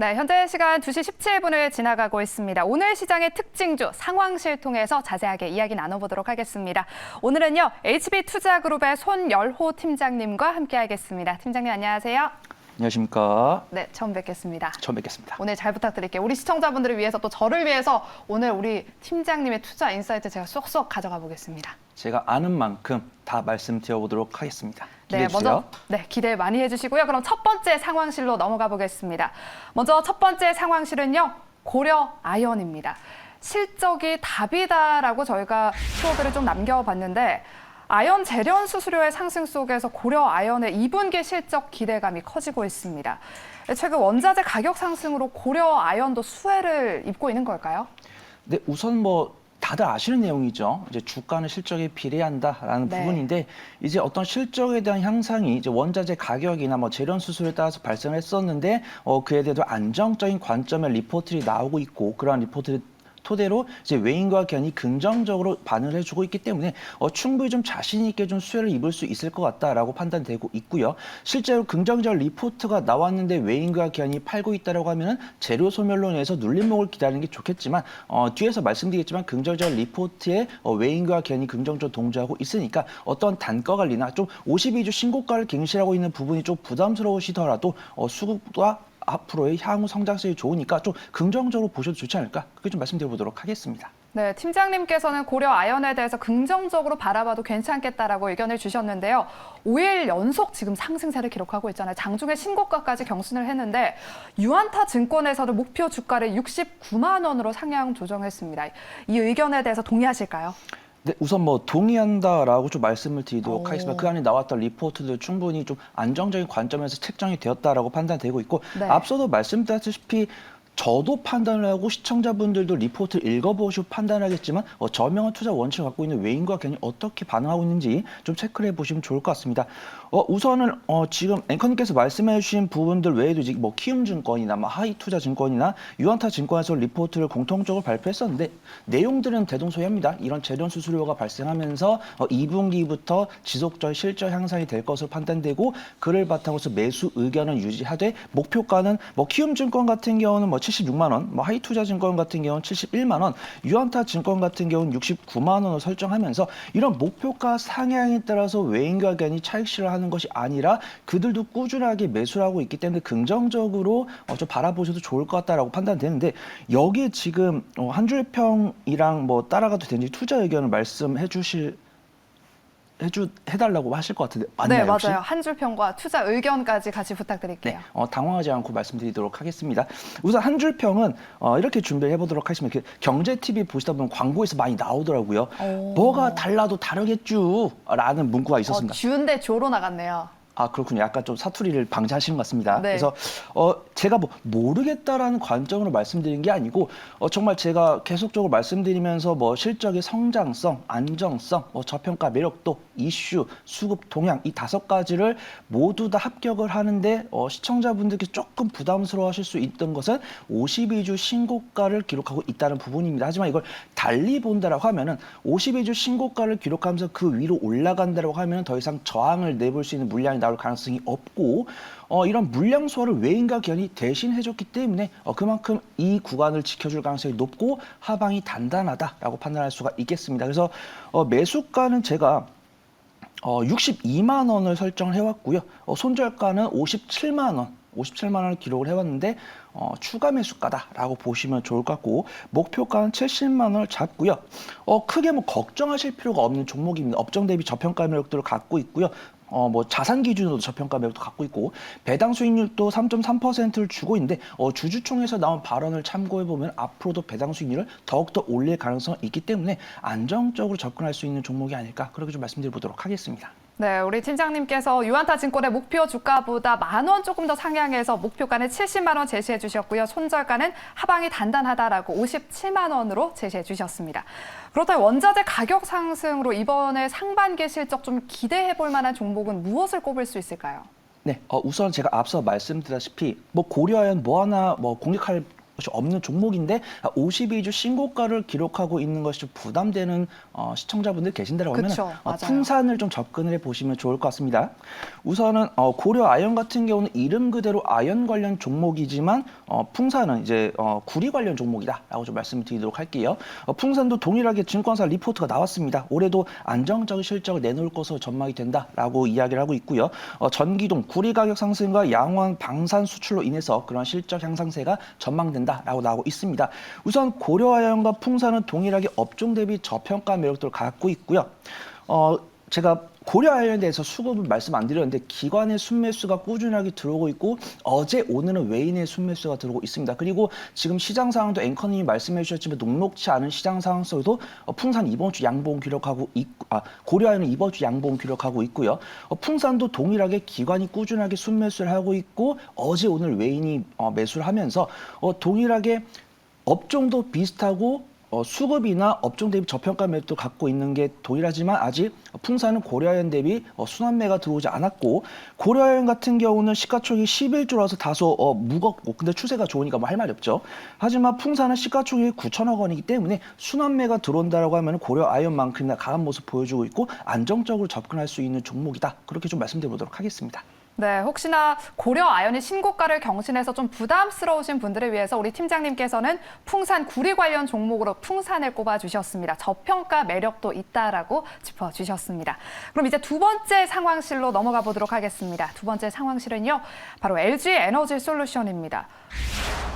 네, 현재 시간 2시 17분을 지나가고 있습니다. 오늘 시장의 특징주 상황실 통해서 자세하게 이야기 나눠보도록 하겠습니다. 오늘은요, HB투자그룹의 손열호 팀장님과 함께하겠습니다. 팀장님 안녕하세요. 안녕하십니까. 네, 처음 뵙겠습니다. 처음 뵙겠습니다. 오늘 잘 부탁드릴게요. 우리 시청자분들을 위해서 또 저를 위해서 오늘 우리 팀장님의 투자 인사이트 제가 쏙쏙 가져가 보겠습니다. 제가 아는 만큼 다 말씀드려보도록 하겠습니다. 기대해 네, 주세요. 먼저 기대 많이 해주시고요. 그럼 첫 번째 상황실로 넘어가 보겠습니다. 먼저 첫 번째 상황실은요, 고려 아연입니다. 실적이 답이다라고 저희가 키워드를 좀 남겨봤는데 아연 재련 수수료의 상승 속에서 고려 아연의 2분기 실적 기대감이 커지고 있습니다. 최근 원자재 가격 상승으로 고려 아연도 수혜를 입고 있는 걸까요? 네, 우선 다들 아시는 내용이죠. 이제 주가는 실적에 비례한다라는 네. 부분인데 이제 어떤 실적에 대한 향상이 이제 원자재 가격이나 재련 수수료에 따라서 발생했었는데 그에 대해서 안정적인 관점의 리포트들이 나오고 있고 그러한 리포트를 토대로 이제 외인과 견이 긍정적으로 반응을 해주고 있기 때문에 충분히 좀 자신 있게 좀 수혜를 입을 수 있을 것 같다라고 판단되고 있고요. 실제로 긍정적 리포트가 나왔는데 외인과 견이 팔고 있다라고 하면은 재료 소멸론에서 눌림목을 기다리는 게 좋겠지만 뒤에서 말씀드리겠지만 긍정적 리포트에 외인과 견이 긍정적으로 동조하고 있으니까 어떤 단가 관리나 좀 52주 신고가를 갱신하고 있는 부분이 좀 부담스러우시더라도 수급과 앞으로의 향후 성장성이 좋으니까 좀 긍정적으로 보셔도 좋지 않을까? 그렇게 좀 말씀드려보도록 하겠습니다. 네, 팀장님께서는 고려 아연에 대해서 긍정적으로 바라봐도 괜찮겠다라고 의견을 주셨는데요. 5일 연속 지금 상승세를 기록하고 있잖아요. 장중에 신고가까지 경신을 했는데 유안타 증권에서도 목표 주가를 69만 원으로 상향 조정했습니다. 이 의견에 대해서 동의하실까요? 네, 우선 동의한다라고 좀 말씀을 드리도록 하겠습니다. 그 안에 나왔던 리포트도 충분히 좀 안정적인 관점에서 책정이 되었다라고 판단되고 있고 네. 앞서도 말씀드렸다시피 저도 판단을 하고 시청자분들도 리포트를 읽어보시고 판단하겠지만 저명한 투자 원칙을 갖고 있는 외인과 견이 어떻게 반응하고 있는지 좀 체크를 해보시면 좋을 것 같습니다. 우선은 지금 앵커님께서 말씀해 주신 부분들 외에도 이제 키움증권이나 하이투자증권이나 유안타 증권에서 리포트를 공통적으로 발표했었는데 내용들은 대동소이합니다. 이런 재련 수수료가 발생하면서 2분기부터 지속적 실적 향상이 될 것으로 판단되고 그를 바탕으로서 매수 의견을 유지하되 목표가는 키움증권 같은 경우는 76만 원, 하이투자증권 같은 경우는 71만 원, 유안타 증권 같은 경우는 69만 원을 설정하면서 이런 목표가 상향에 따라서 외인과 견이 차익실을 하는 것이 아니라 그들도 꾸준하게 매수를 하고 있기 때문에 긍정적으로 좀 바라보셔도 좋을 것 같다라고 판단되는데 여기에 지금 한 줄 평이랑 따라가도 되는지 투자 의견을 말씀해 해달라고 하실 것 같은데 맞나요? 네, 혹시? 맞아요. 한 줄 평과 투자 의견까지 같이 부탁드릴게요. 네, 당황하지 않고 말씀드리도록 하겠습니다. 우선 한 줄 평은 이렇게 준비해 보도록 하겠습니다. 경제 TV 보시다 보면 광고에서 많이 나오더라고요. 뭐가 달라도 다르겠죠? 라는 문구가 있었습니다. 주인데 조로 나갔네요. 아, 그렇군요. 약간 좀 사투리를 방지하신 것 같습니다. 네. 그래서 제가 모르겠다라는 관점으로 말씀드린 게 아니고 정말 제가 계속적으로 말씀드리면서 실적의 성장성, 안정성, 저평가 매력도, 이슈, 수급 동향 이 5가지를 모두 다 합격을 하는데 시청자분들께 조금 부담스러워하실 수 있던 것은 52주 신고가를 기록하고 있다는 부분입니다. 하지만 이걸 달리 본다라고 하면은 52주 신고가를 기록하면서 그 위로 올라간다라고 하면 더 이상 저항을 내볼 수 있는 물량이 나올 가능성이 없고 이런 물량 소화를 외인과 견이 대신 해줬기 때문에 그만큼 이 구간을 지켜줄 가능성이 높고 하방이 단단하다라고 판단할 수가 있겠습니다. 그래서 매수가는 제가 62만 원을 설정을 해왔고요. 손절가는 57만 원을 기록을 해왔는데 추가 매수가다라고 보시면 좋을 것 같고 목표가는 70만 원을 잡고요. 크게 걱정하실 필요가 없는 종목입니다. 업종 대비 저평가 매력들을 갖고 있고요. 자산 기준으로도 저평가 매력도 갖고 있고 배당 수익률도 3.3%를 주고 있는데 주주총회에서 나온 발언을 참고해 보면 앞으로도 배당 수익률을 더욱더 올릴 가능성이 있기 때문에 안정적으로 접근할 수 있는 종목이 아닐까 그렇게 좀 말씀드려 보도록 하겠습니다. 네, 우리 팀장님께서 유안타 증권의 목표 주가보다 10,000원 조금 더 상향해서 목표가는 70만 원 제시해 주셨고요. 손절가는 하방이 단단하다라고 57만 원으로 제시해 주셨습니다. 그렇다면 원자재 가격 상승으로 이번에 상반기 실적 좀 기대해 볼 만한 종목은 무엇을 꼽을 수 있을까요? 네, 우선 제가 앞서 말씀드렸다시피 고려아연 하나 공격할 것이 없는 종목인데 52주 신고가를 기록하고 있는 것이 좀 부담되는 시청자분들 계신다라고 하면 그쵸, 맞아요. 풍산을 좀 접근을 해보시면 좋을 것 같습니다. 우선은 고려 아연 같은 경우는 이름 그대로 아연 관련 종목이지만 풍산은 이제 구리 관련 종목이다라고 좀 말씀드리도록 할게요. 풍산도 동일하게 증권사 리포트가 나왔습니다. 올해도 안정적인 실적을 내놓을 것으로 전망이 된다라고 이야기를 하고 있고요. 전기동, 구리 가격 상승과 양원 방산 수출로 인해서 그런 실적 향상세가 전망된다라고 나오고 있습니다. 우선 고려아연과 풍산은 동일하게 업종 대비 저평가 매력도를 갖고 있고요. 제가 고려아연에 대해서 수급을 말씀 안 드렸는데 기관의 순매수가 꾸준하게 들어오고 있고 어제 오늘은 외인의 순매수가 들어오고 있습니다. 그리고 지금 시장 상황도 앵커님이 말씀해 주셨지만 녹록치 않은 시장 상황 속에도 풍산 이번 주 양봉 기록하고 고려아연은 이번 주 양봉 기록하고 있고요. 풍산도 동일하게 기관이 꾸준하게 순매수를 하고 있고 어제 오늘 외인이 매수를 하면서 동일하게 업종도 비슷하고 수급이나 업종 대비 저평가 매도 갖고 있는 게 동일하지만 아직 풍산은 고려아연 대비 순환매가 들어오지 않았고 고려아연 같은 경우는 시가총액이 11조라서 다소 무겁고 근데 추세가 좋으니까 뭐 할 말이 없죠. 하지만 풍산은 시가총액이 9천억 원이기 때문에 순환매가 들어온다라고 하면 고려아연만큼이나 강한 모습 보여주고 있고 안정적으로 접근할 수 있는 종목이다. 그렇게 좀 말씀드려보도록 하겠습니다. 네, 혹시나 고려 아연이 신고가를 경신해서 좀 부담스러우신 분들을 위해서 우리 팀장님께서는 풍산 구리 관련 종목으로 풍산을 꼽아주셨습니다. 저평가 매력도 있다라고 짚어주셨습니다. 그럼 이제 두 번째 상황실로 넘어가 보도록 하겠습니다. 두 번째 상황실은요, 바로 LG 에너지 솔루션입니다.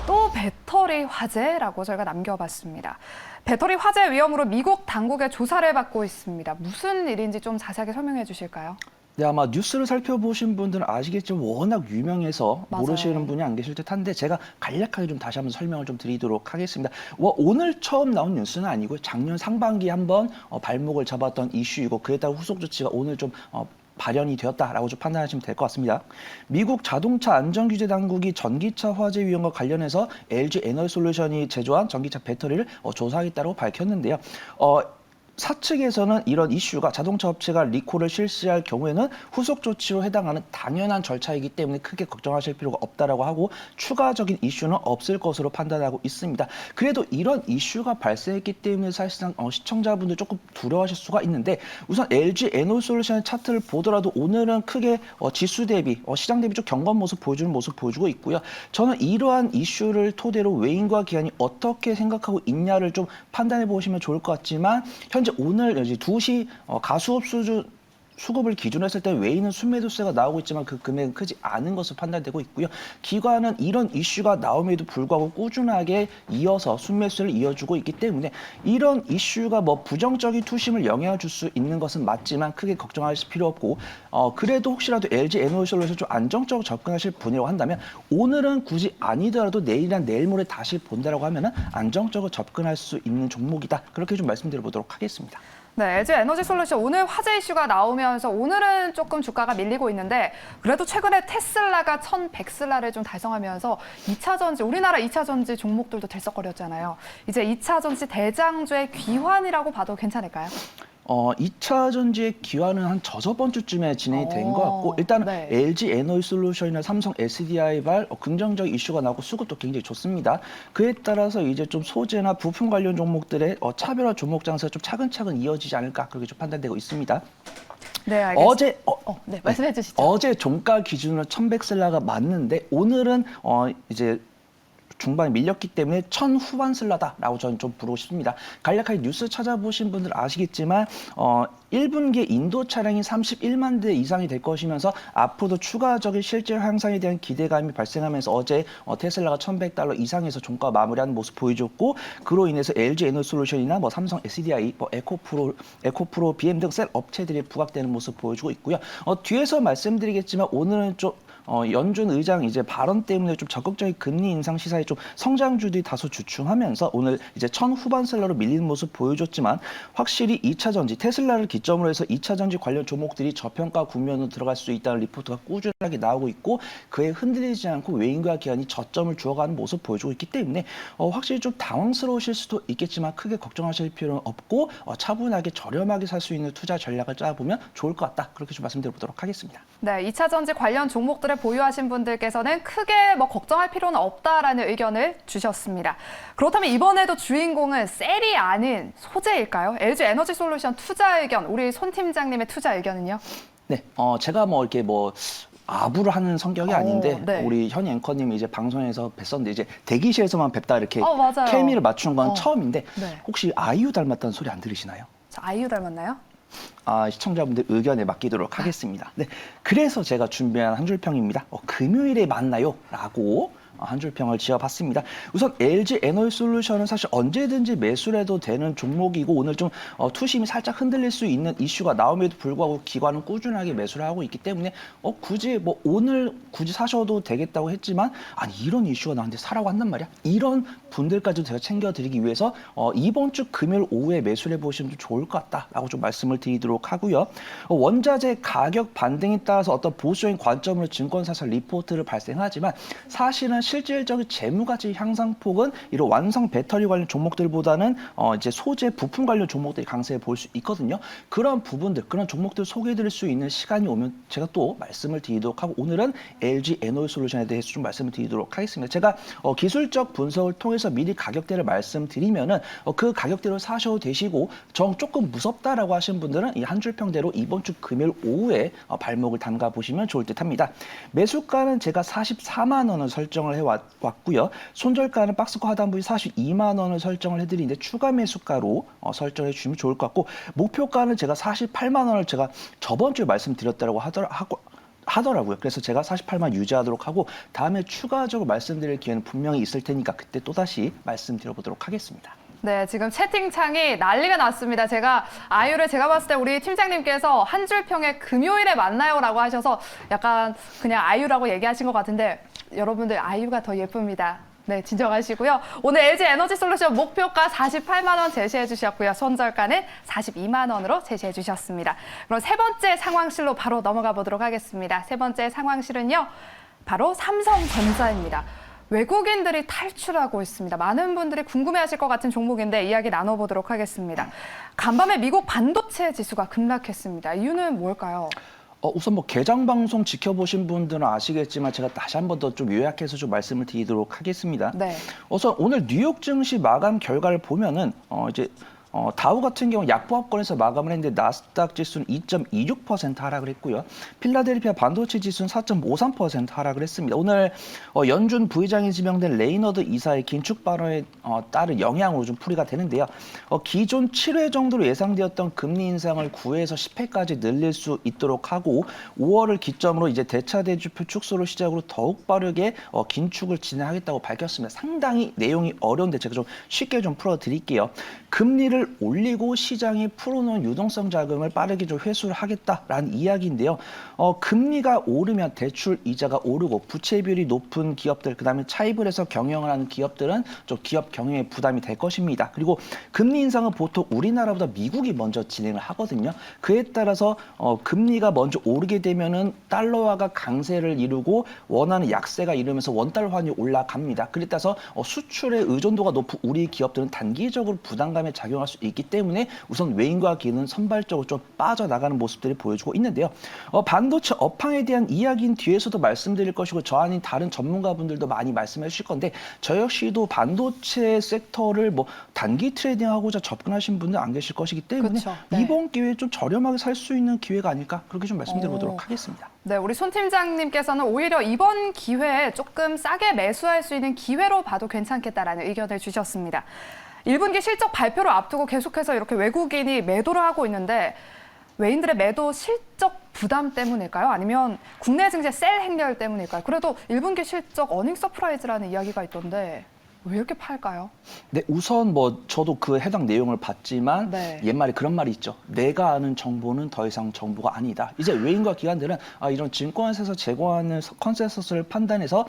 또 배터리 화재라고 저희가 남겨봤습니다. 배터리 화재 위험으로 미국 당국의 조사를 받고 있습니다. 무슨 일인지 좀 자세하게 설명해 주실까요? 네, 아마 뉴스를 살펴보신 분들은 아시겠지만 워낙 유명해서 맞아요. 모르시는 분이 안 계실 듯한데 제가 간략하게 좀 다시 한번 설명을 좀 드리도록 하겠습니다. 오늘 처음 나온 뉴스는 아니고요. 작년 상반기에 한번 발목을 잡았던 이슈이고 그에 따른 후속 조치가 오늘 좀 발현이 되었다라고 좀 판단하시면 될 것 같습니다. 미국 자동차 안전규제 당국이 전기차 화재 위험과 관련해서 LG 에너지솔루션이 제조한 전기차 배터리를 조사하겠다고 밝혔는데요. 사측에서는 이런 이슈가 자동차 업체가 리콜을 실시할 경우에는 후속 조치로 해당하는 당연한 절차이기 때문에 크게 걱정하실 필요가 없다라고 하고 추가적인 이슈는 없을 것으로 판단하고 있습니다. 그래도 이런 이슈가 발생했기 때문에 사실상 시청자분들 조금 두려워하실 수가 있는데 우선 LG 에너지솔루션의 차트를 보더라도 오늘은 크게 지수 대비 시장 대비 좀 견고한 모습 보여주고 있고요. 저는 이러한 이슈를 토대로 외인과 기관이 어떻게 생각하고 있냐를 좀 판단해 보시면 좋을 것 같지만 현재 오늘 2시 가수업 수급을 기준으로 했을 때 외인은 순매도세가 나오고 있지만 그 금액은 크지 않은 것으로 판단되고 있고요. 기관은 이런 이슈가 나옴에도 불구하고 꾸준하게 이어서 순매수를 이어주고 있기 때문에 이런 이슈가 뭐 부정적인 투심을 영향을 줄 수 있는 것은 맞지만 크게 걱정하실 필요 없고 그래도 혹시라도 LG 에너지솔루션 좀 안정적으로 접근하실 분이라고 한다면 오늘은 굳이 아니더라도 내일이나 내일 모레 다시 본다라고 하면은 안정적으로 접근할 수 있는 종목이다. 그렇게 좀 말씀드려보도록 하겠습니다. 네, LG 에너지 솔루션 오늘 화재 이슈가 나오면서 오늘은 조금 주가가 밀리고 있는데 그래도 최근에 테슬라가 1100슬라를 좀 달성하면서 2차 전지, 우리나라 2차 전지 종목들도 들썩거렸잖아요. 이제 2차 전지 대장주의 귀환이라고 봐도 괜찮을까요? 2차 전지의 기환은 한 저번 주쯤에 진행이 된 것 같고 일단 네. LG 에너지솔루션이나 삼성 SDI발 긍정적 이슈가 나고 수급도 굉장히 좋습니다. 그에 따라서 이제 좀 소재나 부품 관련 종목들의 차별화 종목 장세가 좀 차근차근 이어지지 않을까 그렇게 좀 판단되고 있습니다. 네, 알겠습니다. 네, 말씀해 주시죠. 어제 종가 기준으로 1100슬라가 맞는데 오늘은 이제 중반에 밀렸기 때문에 1000 후반 슬라다라고 저는 좀 부르고 싶습니다. 간략하게 뉴스 찾아보신 분들 아시겠지만 1분기에 인도 차량이 31만 대 이상이 될 것이면서 앞으로도 추가적인 실질 향상에 대한 기대감이 발생하면서 어제 테슬라가 $1,100 이상에서 종가 마무리하는 모습 보여줬고 그로 인해서 LG 에너지솔루션이나 삼성 SDI, 에코프로, BM 등 셀 업체들이 부각되는 모습 보여주고 있고요. 뒤에서 말씀드리겠지만 오늘은 좀 연준 의장 이제 발언 때문에 좀 적극적인 금리 인상 시사에 좀 성장주들이 다소 주춤하면서 오늘 이제 1000 후반 슬라로 밀리는 모습 보여줬지만 확실히 2차 전지 테슬라를 기점으로 해서 2차 전지 관련 종목들이 저평가 국면으로 들어갈 수 있다는 리포트가 꾸준하게 나오고 있고 그에 흔들리지 않고 외인과 기관이 저점을 주어가는 모습 보여주고 있기 때문에 확실히 좀 당황스러우실 수도 있겠지만 크게 걱정하실 필요는 없고 차분하게 저렴하게 살 수 있는 투자 전략을 짜보면 좋을 것 같다. 그렇게 좀 말씀드려보도록 하겠습니다. 네, 2차 전지 관련 종목들의 주식들을 보유하신 분들께서는 크게 뭐 걱정할 필요는 없다라는 의견을 주셨습니다. 그렇다면 이번에도 주인공은 셀이 아닌 소재일까요? LG 에너지 솔루션 투자 의견, 우리 손 팀장님의 투자 의견은요? 네, 제가 뭐 이렇게 뭐 아부를 하는 성격이 아닌데 네. 우리 현 앵커님이 이제 방송에서 뵀었는데 이제 대기실에서만 뵙다 이렇게 맞아요. 케미를 맞추는 건 처음인데 네. 혹시 아이유 닮았다는 소리 안 들으시나요? 저 아이유 닮았나요? 시청자분들 의견에 맡기도록 하겠습니다. 네, 그래서 제가 준비한 한 줄평입니다. 금요일에 만나요 라고 한 줄평을 지어봤습니다. 우선 LG 에너지 솔루션은 사실 언제든지 매수를 해도 되는 종목이고 오늘 좀 투심이 살짝 흔들릴 수 있는 이슈가 나옴에도 불구하고 기관은 꾸준하게 매수를 하고 있기 때문에 굳이 뭐 오늘 굳이 사셔도 되겠다고 했지만 아니 이런 이슈가 나왔는데 사라고 한단 말이야. 이런 분들까지도 제가 챙겨드리기 위해서 이번 주 금요일 오후에 매수를 해보시면 좀 좋을 것 같다라고 좀 말씀을 드리도록 하고요. 원자재 가격 반등에 따라서 어떤 보수적인 관점으로 증권사설 리포트를 발생하지만 사실은 실질적인 재무가치 향상폭은 이런 완성 배터리 관련 종목들보다는 이제 소재 부품 관련 종목들이 강세에 볼 수 있거든요. 그런 부분들, 그런 종목들 소개해드릴 수 있는 시간이 오면 제가 또 말씀을 드리도록 하고 오늘은 LG 에너지 솔루션에 대해서 좀 말씀을 드리도록 하겠습니다. 제가 기술적 분석을 통해서 미리 가격대를 말씀드리면은 그 가격대로 사셔도 되시고 조금 무섭다라고 하시는 분들은 이 한 줄평대로 이번 주 금요일 오후에 발목을 담가 보시면 좋을 듯합니다. 매수가는 제가 44만 원을 설정을 해왔고요. 손절가는 박스코 하단부위 42만 원을 설정을 해드리는데 추가 매수가로 설정해 주시면 좋을 것 같고 목표가는 제가 48만 원을 제가 저번 주에 말씀드렸다고 하더라고요. 그래서 제가 48만 유지하도록 하고 다음에 추가적으로 말씀드릴 기회는 분명히 있을 테니까 그때 또다시 말씀드려보도록 하겠습니다. 네, 지금 채팅창이 난리가 났습니다. 아이유를 제가 봤을 때 우리 팀장님께서 한 줄평에 금요일에 만나요라고 하셔서 약간 그냥 아이유라고 얘기하신 것 같은데 여러분들 아이유가 더 예쁩니다. 네, 진정하시고요. 오늘 LG 에너지 솔루션 목표가 48만 원 제시해 주셨고요. 손절가는 42만 원으로 제시해 주셨습니다. 그럼 세 번째 상황실로 바로 넘어가 보도록 하겠습니다. 세 번째 상황실은요. 바로 삼성전자입니다. 외국인들이 탈출하고 있습니다. 많은 분들이 궁금해하실 것 같은 종목인데 이야기 나눠보도록 하겠습니다. 간밤에 미국 반도체 지수가 급락했습니다. 이유는 뭘까요? 우선 뭐 개장 방송 지켜보신 분들은 아시겠지만 제가 다시 한 번 더 좀 요약해서 좀 말씀을 드리도록 하겠습니다. 네. 우선 오늘 뉴욕 증시 마감 결과를 보면은 이제 다우 같은 경우 약보합권에서 마감을 했는데 나스닥 지수는 2.26% 하락을 했고요. 필라델피아 반도체 지수는 4.53% 하락을 했습니다. 오늘 연준 부의장이 지명된 레이너드 이사의 긴축 발언에 따른 영향으로 좀 풀이가 되는데요. 기존 7회 정도로 예상되었던 금리 인상을 9회에서 10회까지 늘릴 수 있도록 하고 5월을 기점으로 이제 대차 대주표 축소를 시작으로 더욱 빠르게 긴축을 진행하겠다고 밝혔습니다. 상당히 내용이 어려운데 제가 좀 쉽게 좀 풀어드릴게요. 금리를 올리고 시장에 풀어놓은 유동성 자금을 빠르게 좀 회수를 하겠다라는 이야기인데요. 금리가 오르면 대출 이자가 오르고 부채 비율이 높은 기업들, 그다음에 차입을 해서 경영을 하는 기업들은 좀 기업 경영에 부담이 될 것입니다. 그리고 금리 인상은 보통 우리나라보다 미국이 먼저 진행을 하거든요. 그에 따라서 금리가 먼저 오르게 되면은 달러화가 강세를 이루고 원화는 약세가 이루면서 원달러 환율이 올라갑니다. 그에 따라서 수출의 의존도가 높은 우리 기업들은 단기적으로 부담감에 작용할 수 있기 때문에 우선 외인과 기는 선발적으로 좀 빠져나가는 모습들이 보여주고 있는데요. 반도체 업황에 대한 이야기는 뒤에서도 말씀드릴 것이고 저 아닌 다른 전문가분들도 많이 말씀해 주실 건데 저 역시도 반도체 섹터를 뭐 단기 트레이딩하고자 접근하신 분들 안 계실 것이기 때문에 그쵸, 네. 이번 기회에 좀 저렴하게 살 수 있는 기회가 아닐까 그렇게 좀 말씀드려보도록 하겠습니다. 네, 우리 손 팀장님께서는 오히려 이번 기회에 조금 싸게 매수할 수 있는 기회로 봐도 괜찮겠다라는 의견을 주셨습니다. 1분기 실적 발표를 앞두고 계속해서 이렇게 외국인이 매도를 하고 있는데 외인들의 매도 실적 부담 때문일까요? 아니면 국내 증시 셀 행렬 때문일까요? 그래도 1분기 실적 어닝 서프라이즈라는 이야기가 있던데 왜 이렇게 팔까요? 네, 우선 뭐 저도 그 해당 내용을 봤지만 네. 옛말에 그런 말이 있죠. 내가 아는 정보는 더 이상 정보가 아니다. 이제 외인과 기관들은 이런 증권사에서 제공하는 컨센서스를 판단해서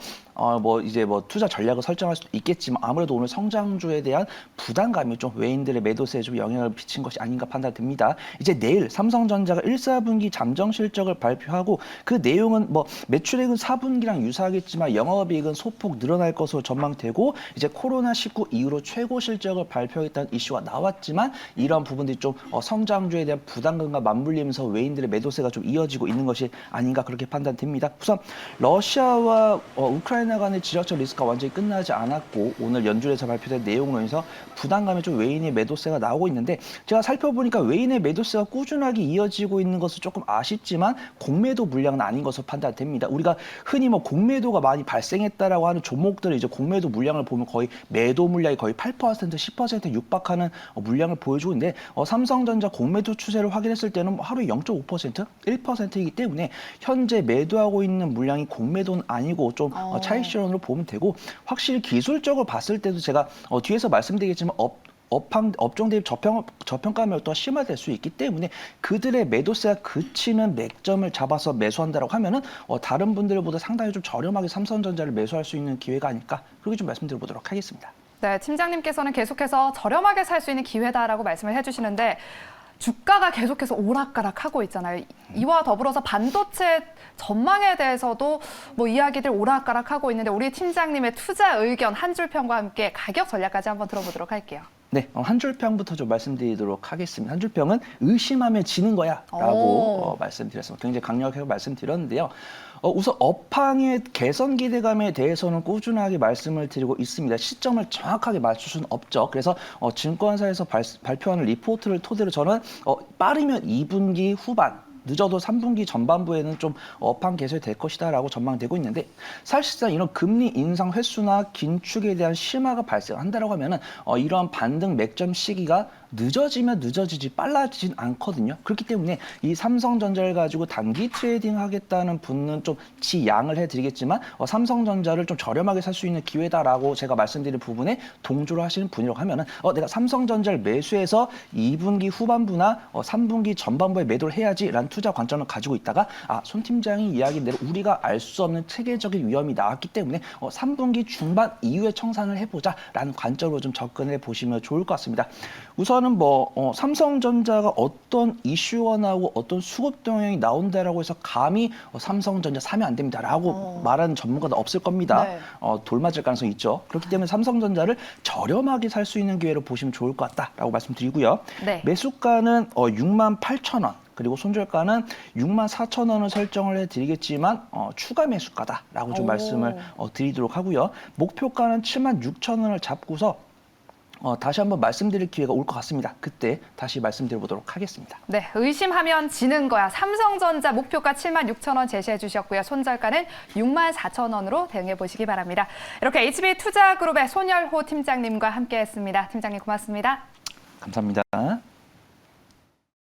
이제 투자 전략을 설정할 수도 있겠지만 아무래도 오늘 성장주에 대한 부담감이 좀 외인들의 매도세에 좀 영향을 미친 것이 아닌가 판단됩니다. 이제 내일 삼성전자가 1, 4분기 잠정 실적을 발표하고 그 내용은 매출액은 4분기랑 유사하겠지만 영업이익은 소폭 늘어날 것으로 전망되고 이제 코로나19 이후로 최고 실적을 발표했다는 이슈가 나왔지만 이런 부분들이 좀 성장주에 대한 부담감과 맞물리면서 외인들의 매도세가 좀 이어지고 있는 것이 아닌가 그렇게 판단됩니다. 우선 러시아와 우크라이나 간의 지정적 리스크가 완전히 끝나지 않았고 오늘 연준에서 발표된 내용으로 인해서 부담감이 좀 외인의 매도세가 나오고 있는데 제가 살펴보니까 외인의 매도세가 꾸준하게 이어지고 있는 것은 조금 아쉽지만 공매도 물량은 아닌 것으로 판단됩니다. 우리가 흔히 공매도가 많이 발생했다라고 하는 종목들의 이제 공매도 물량을 보면 거의 매도 물량이 거의 8%, 10%에 육박하는 물량을 보여주고 있는데 삼성전자 공매도 추세를 확인했을 때는 하루에 0.5%, 1%이기 때문에 현재 매도하고 있는 물량이 공매도는 아니고 좀 차익 실현으로 보면 되고 확실히 기술적으로 봤을 때도 제가 뒤에서 말씀드리겠지만 업종 대비 저평가 매도가 심화될 수 있기 때문에 그들의 매도세가 그치는 맥점을 잡아서 매수한다고 하면은 다른 분들보다 상당히 좀 저렴하게 삼성전자를 매수할 수 있는 기회가 아닐까 그렇게 좀 말씀드려보도록 하겠습니다. 네, 팀장님께서는 계속해서 저렴하게 살 수 있는 기회다라고 말씀을 해주시는데 주가가 계속해서 오락가락하고 있잖아요. 이와 더불어서 반도체 전망에 대해서도 이야기들 오락가락하고 있는데 우리 팀장님의 투자 의견 한 줄 평과 함께 가격 전략까지 한번 들어보도록 할게요. 네, 한 줄 평부터 좀 말씀드리도록 하겠습니다. 한 줄 평은 의심하면 지는 거야라고 말씀드렸습니다. 굉장히 강력하게 말씀드렸는데요. 우선 업황의 개선 기대감에 대해서는 꾸준하게 말씀을 드리고 있습니다. 시점을 정확하게 맞출 수는 없죠. 그래서 증권사에서 발표하는 리포트를 토대로 저는 빠르면 2분기 후반 늦어도 3분기 전반부에는 좀 업황 개선이 될 것이다라고 전망되고 있는데 사실상 이런 금리 인상 횟수나 긴축에 대한 심화가 발생한다라고 하면은 이러한 반등 맥점 시기가 늦어지면 늦어지지 빨라지진 않거든요. 그렇기 때문에 이 삼성전자를 가지고 단기 트레이딩 하겠다는 분은 좀 지양을 해드리겠지만 삼성전자를 좀 저렴하게 살 수 있는 기회다라고 제가 말씀드린 부분에 동조를 하시는 분이라고 하면은 내가 삼성전자를 매수해서 2분기 후반부나 3분기 전반부에 매도를 해야지라는 투자 관점을 가지고 있다가 손 팀장이 이야기한 대로 우리가 알 수 없는 체계적인 위험이 나왔기 때문에 3분기 중반 이후에 청산을 해보자라는 관점으로 좀 접근해 보시면 좋을 것 같습니다. 우선은 삼성전자가 어떤 이슈가 나오고 어떤 수급 동향이 나온다라고 해서 감히 삼성전자 사면 안 됩니다라고 말하는 전문가도 없을 겁니다. 네. 돌맞을 가능성이 있죠. 그렇기 때문에 삼성전자를 저렴하게 살 수 있는 기회로 보시면 좋을 것 같다라고 말씀드리고요. 네. 매수가는 68,000원. 그리고 손절가는 64,000원을 설정을 해드리겠지만 추가 매수가다라고 좀 말씀을 드리도록 하고요. 목표가는 76,000원을 잡고서 다시 한번 말씀드릴 기회가 올 것 같습니다. 그때 다시 말씀드려보도록 하겠습니다. 네, 의심하면 지는 거야. 삼성전자 목표가 76,000원 제시해 주셨고요. 손절가는 64,000원으로 대응해 보시기 바랍니다. 이렇게 HB투자그룹의 손열호 팀장님과 함께했습니다. 팀장님 고맙습니다. 감사합니다.